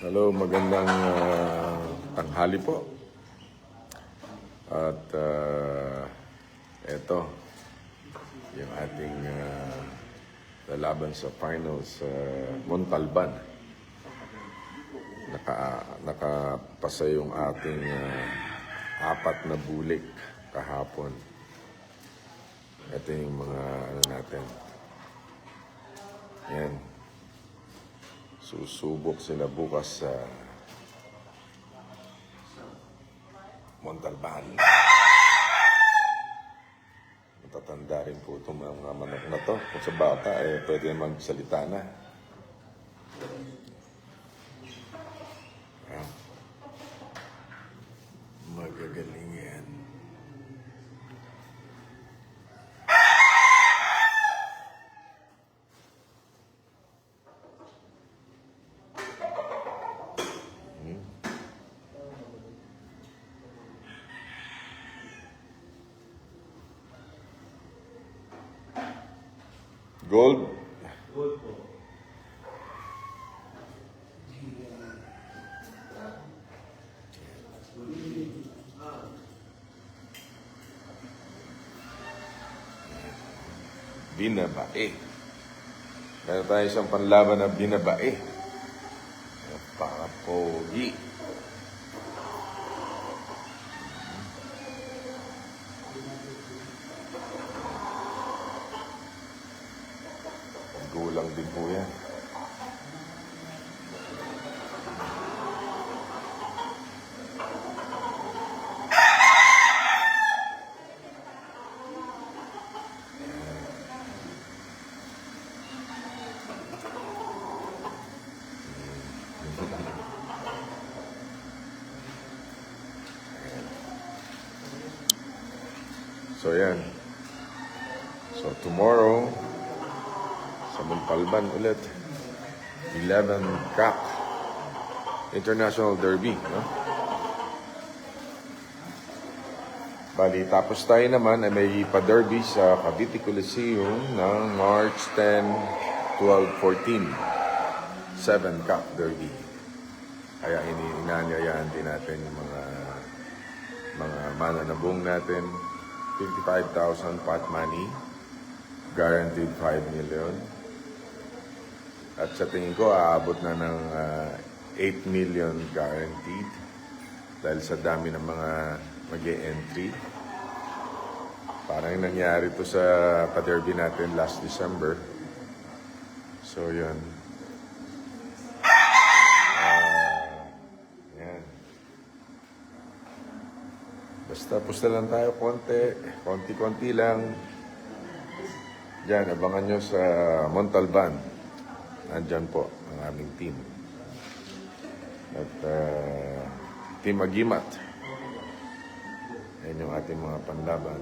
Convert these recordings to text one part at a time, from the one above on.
Hello, magandang tanghali po. At eto, yung ating lalaban sa finals sa Montalban. Nakapasa yung ating apat na bulik kahapon. Ito yung mga ano natin. Yan. Susubok sila bukas sa Montalban. Matatanda rin po itong mga manok na to. Kung sa bata, pwede magsalita na. Magagaling yan. Gold. Gold po. Binabae. Kaya tayo isang panlaban na binabae. Napaka-pogi. Gulang din po yan. So yan. So tomorrow, sa Montalban ulit, 11 Cup International Derby. No? Bali, tapos tayo naman ay may pa-derby sa Cavite Coliseum ng March 10, 12, 14. 7 Cup Derby. Kaya inaanyayaan din natin yung mga mananabong natin. 55,000 pot money. Guaranteed 5 million. At sa tingin ko, aabot na ng 8 million guaranteed. Dahil sa dami ng mga mag-e-entry. Parang nangyari to sa pa-derby natin last December. So, yun. Yan. Basta pusta lang tayo konti-konti lang. Diyan, abangan nyo sa Montalban. Nandyan po ang aming team. At Team Agimat. Yan yung ating mga panlaban.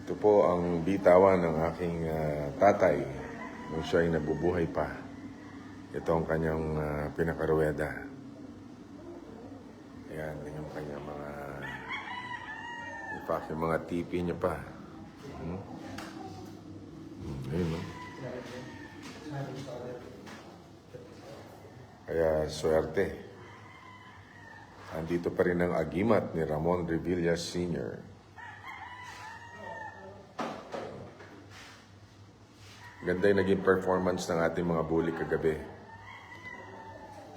Ito po ang bitawan ng aking tatay nung siya ay nabubuhay pa. Ito ang kanyang pinakaruweda. Ayan, yung kanyang mga... In fact, yung mga tipi niya pa. Ayun, no? Kaya, swerte. Andito pa rin ang agimat ni Ramon Revilla Sr. Ganda yung naging performance ng ating mga bully kagabi.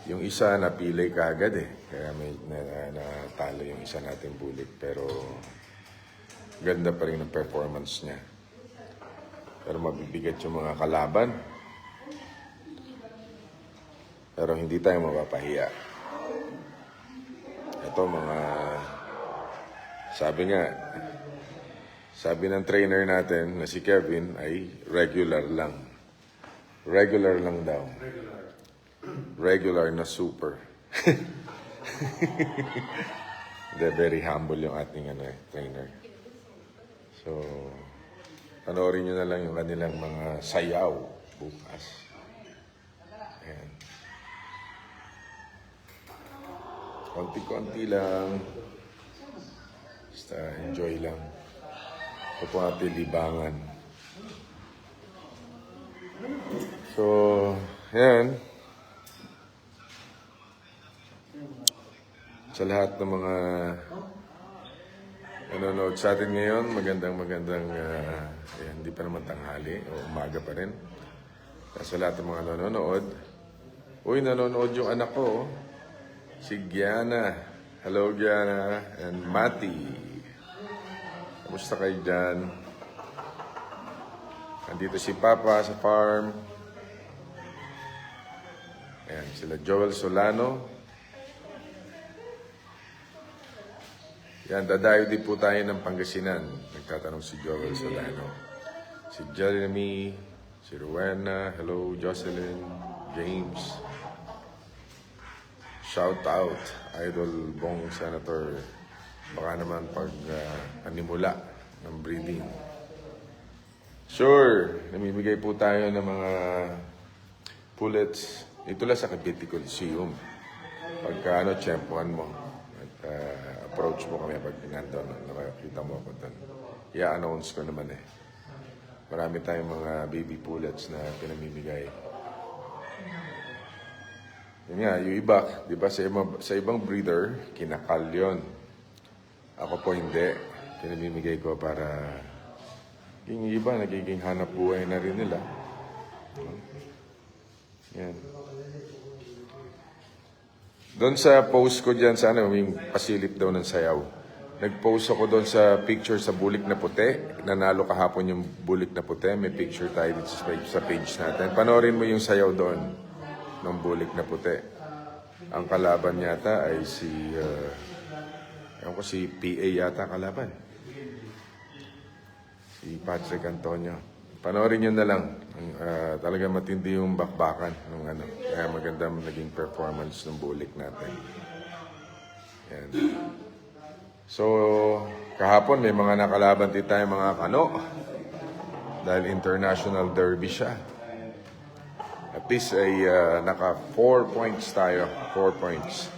Yung isa napilay kaagad eh. Kaya may natalo yung isa nating bully. Pero ganda pa rin ang performance niya. Pero mabibigat yung mga kalaban. Pero hindi tayo mapapahiya. Ito mga... Sabi ng trainer natin na si Kevin ay regular lang. Regular lang daw. Regular na super. Very humble yung ating trainer. So, panoorin nyo na lang yung kanilang mga sayaw bukas. Ayan. konti-konti lang. Basta enjoy lang. Ito po ating libangan. So, yan. Sa lahat ng mga nanonood sa atin ngayon, magandang hindi pa naman tanghali o umaga pa rin. Sa lahat ng mga nanonood, nanonood yung anak ko, si Gianna. Hello, Gianna. And Mati. Kamusta kayo dyan? Nandito si Papa sa farm. Ayan, sila Joel Solano. Yan, dadayo din po tayo ng Pangasinan. Nagtatanong si Joel Solano. Si Jeremy, si Rowena, hello, Jocelyn, James. Shout out, Idol Bong Senator. Baka naman pag animula ng breeding. Sure, namimigay po tayo ng mga pullets. Ito lang sa Cavite Coliseum. Pagka tiyempohan mo. Approach mo kami pag nandun, nakakita mo ako doon. I-announce ko naman eh. Marami tayong mga baby pullets na pinamimigay. Yun nga, yung iba, di ba, sa ibang breeder, kinakal yun. Ako po hindi. Pinamimigay ko para yung iba, nagiging hanap buhay na rin nila. Yan. Doon sa post ko dyan, yung pasilip daw ng sayaw. Nag-post ako doon sa picture sa bulik na puti. Nanalo kahapon yung bulik na puti. May picture tayo dito sa page natin. Panoorin mo yung sayaw doon ng bulik na puti. Ang kalaban yata ay si PA yata kalaban. Si Patrick Antonio. Panoorin nyo na lang. Talaga matindi yung bakbakan ng Kaya magandang naging performance ng bulik natin. Yan. So, kahapon may mga nakalaban din tayo mga kano. Dahil international derby siya. At least ay naka 4 points tayo. 4 points.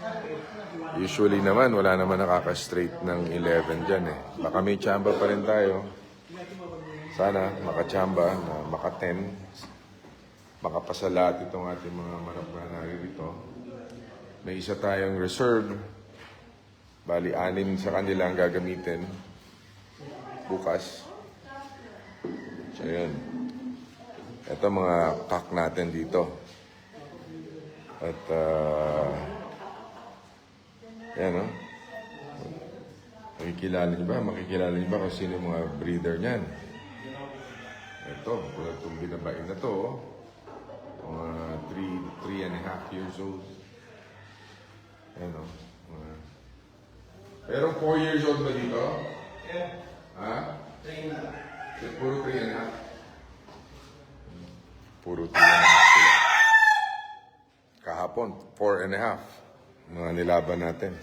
Usually naman, wala naman nakaka-straight ng 11 dyan eh. Baka may chamba pa rin tayo. Sana makachamba na maka-10, makapasalat itong ating mga manok na naririto. May isa tayong reserve. Bali, 6 sa kanila ang gagamitin bukas. So, yun. Ito mga pack natin dito. At, yan, no? Makikilala niyo ba kung sino yung mga breeder niyan? Ito, tulad itong binabain na to, mga 3.5 years old. Ayan o. Pero 4 years old ba dito? Yeah. Ha? 3.5. Puro 3.5. Puro 3.5 sila. Kahapon, 4.5. Mga nilaban natin.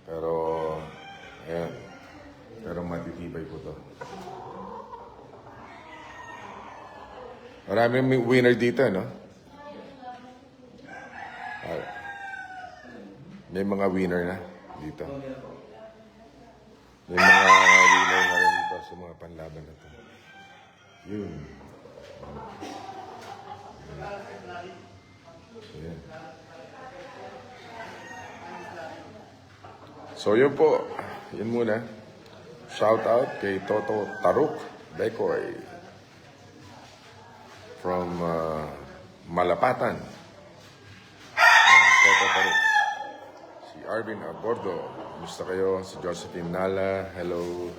Pero, ayan. Pero matitibay po to. Maraming winner dito, no? May mga winner na dito. May mga winner na rin dito sa mga panlaban na ito. Yun. Ayan. So, yun po. Yun muna. Shout out kay Toto Taruk Decoy. From Malapatan. Toto Taruk. Si Arvin Abordo. Kumusta kayo? Si Josephine Nala. Hello.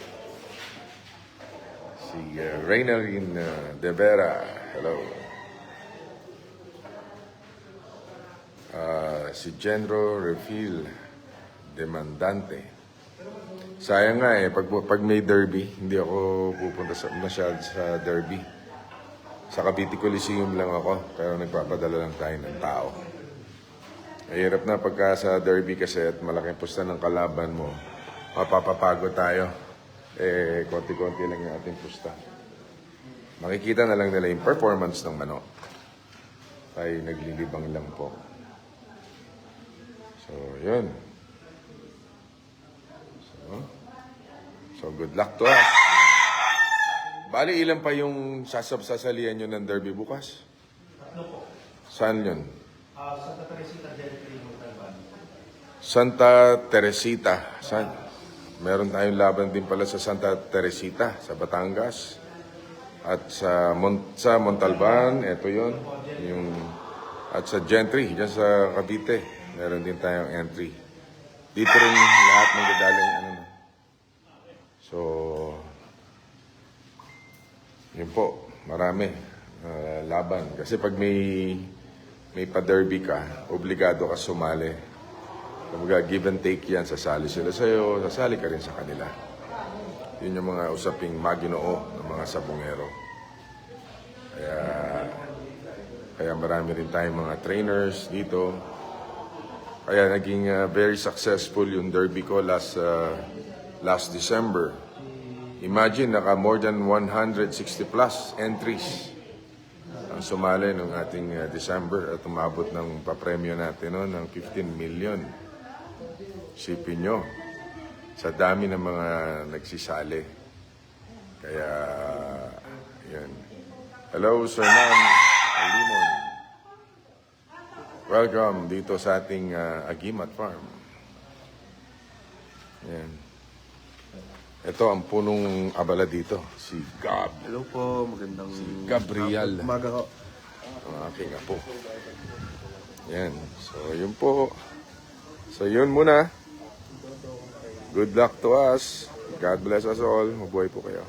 Si Reynalyn De Vera. Hello. Si Genro Refil Demandante. Sayang nga eh, pag may derby, hindi ako pupunta masyad sa derby. Sa Cavite Coliseum lang ako, pero nagpapadala lang tayo ng tao. Mahirap na pagka sa derby kasi at malaking pusta ng kalaban mo, mapapapagod tayo. Konti-konti lang yung ating pusta. Makikita na lang nila yung performance ng manok. Ay naglilibang lang po. So, yun. So good luck to us. Bali, ilan pa yung sasalihan nyo ng derby bukas? Tatlo po. Saan yun? Santa Teresita, Gentry, Montalban. Santa Teresita. Saan? Meron tayong laban din pala sa Santa Teresita, sa Batangas. At sa Montalban, eto yun. At sa Gentry, dyan sa Cavite, meron din tayong entry. Dito rin lahat ng gagaling. So, yun po, marami laban. Kasi pag may pa-derby ka, obligado ka sumali. Kumbaga, give and take yan. Sasali sila sa'yo, sasali ka rin sa kanila. Yun yung mga usaping maginoo ng mga sabungero. Kaya marami rin tayong mga trainers dito. Kaya naging very successful yung derby ko last December. Imagine, naka more than 160 plus entries ang sumali ng ating December at umabot ng papremyo natin ng 15 million. Sipin nyo, sa dami ng mga nagsisali. Kaya, yan. Hello, Sir Nam Alimon. Welcome dito sa ating Agimat Farm. Yan. Ito ang punong abala dito, si Gab. Hello po, magandang Gabriel. umaga ko. Ang aking apo. Yan. So, yun po. So, yun muna. Good luck to us. God bless us all. Mabuhay po kayo.